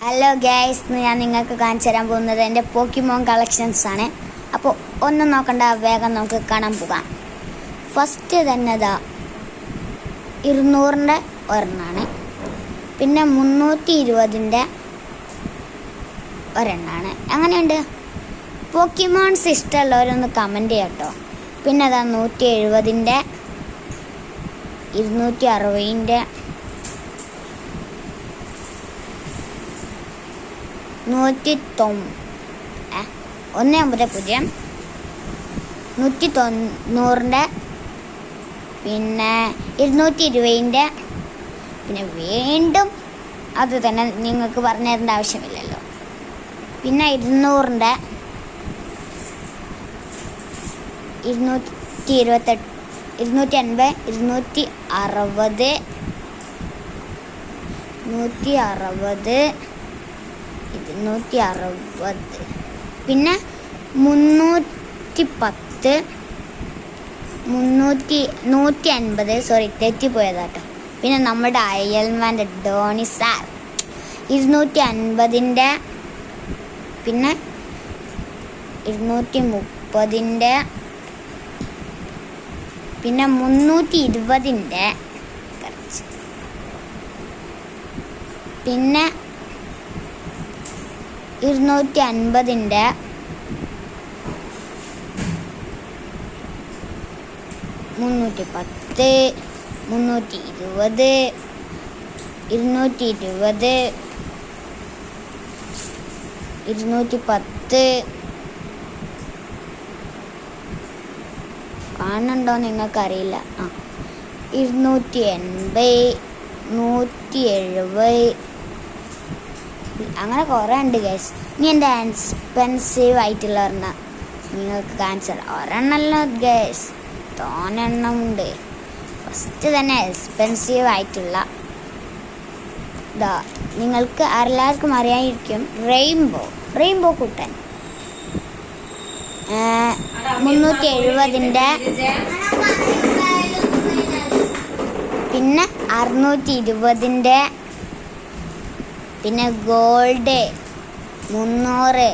Hello guys, ഞാൻ നിങ്ങൾക്ക് കാണിച്ചു തരാൻ പോകുന്നത് എൻ്റെ പോക്കിമോൻ കളക്ഷൻസ് ആണ്. അപ്പോൾ ഒന്നും നോക്കണ്ട, വേഗം നമുക്ക് കാണാൻ പോകാം. ഫസ്റ്റ് തന്നെ ഇതാ 200-ൻ്റെ ഒരെണ്ണമാണ്, പിന്നെ 320-ൻ്റെ ഒരെണ്ണമാണ്. അങ്ങനെയുണ്ട്. പോക്കിമോൺസ് ഇഷ്ടമുള്ളവരൊന്ന് കമൻറ്റ് ചെയ്യാം കേട്ടോ. പിന്നെ അതാ 170-ൻ്റെ 260-ൻ്റെ 190-ൻ്റെ പിന്നെ 220-ൻ്റെ പിന്നെ വീണ്ടും അത് തന്നെ നിങ്ങൾക്ക് പറഞ്ഞു തരേണ്ട ആവശ്യമില്ലല്ലോ. പിന്നെ 200-ൻ്റെ 228 280 260 260 പിന്നെ 310 150 സോറി തെറ്റിപ്പോയതാട്ടോ. പിന്നെ നമ്മുടെ അയൽമാൻ്റെ ഡോണി സാർ 250-ൻ്റെ പിന്നെ 230-ൻ്റെ പിന്നെ 320-ൻ്റെ പിന്നെ 250-ൻ്റെ 310 320 220 210 കാണുന്നുണ്ടോ നിങ്ങൾക്കറിയില്ല. 280 170 അങ്ങനെ കുറേ ഉണ്ട് ഗൈസ്. ഇനി എൻ്റെ എക്സ്പെൻസീവ് ആയിട്ടുള്ള ഒരെണ്ണം നിങ്ങൾക്ക് കാണിച്ചു തരാം. ഒരെണ്ണമല്ലോ ഗൈസ്, തോനെണ്ണമുണ്ട്. ഫസ്റ്റ് തന്നെ എക്സ്പെൻസീവ് ആയിട്ടുള്ള ഇതാ, നിങ്ങൾക്ക് എല്ലാവർക്കും അറിയാമായിരിക്കും, റെയിൻബോ കുട്ടൻ 370-ൻ്റെ പിന്നെ 620-ൻ്റെ പിന്നെ ഗോൾഡ് 300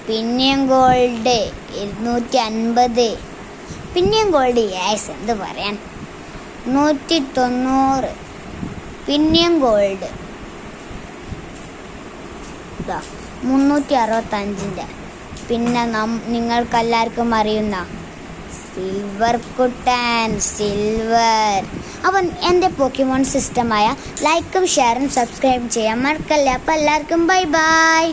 പിന്നെയും ഗോൾഡ് 250 പിന്നെയും ഗോൾഡ് എന്ത് പറയാൻ 190 പിന്നെയും ഗോൾഡ് 365-ൻ്റെ പിന്നെ നിങ്ങൾക്കെല്ലാവർക്കും അറിയുന്ന സിൽവർ കുട്ടൻ സിൽവർ. അപ്പം എൻ്റെ പോക്കിമോൺ സിസ്റ്റമായ ലൈക്കും ഷെയറും സബ്സ്ക്രൈബ് ചെയ്യാൻ മറക്കല്ലേ. അപ്പം എല്ലാവർക്കും ബൈ ബൈ.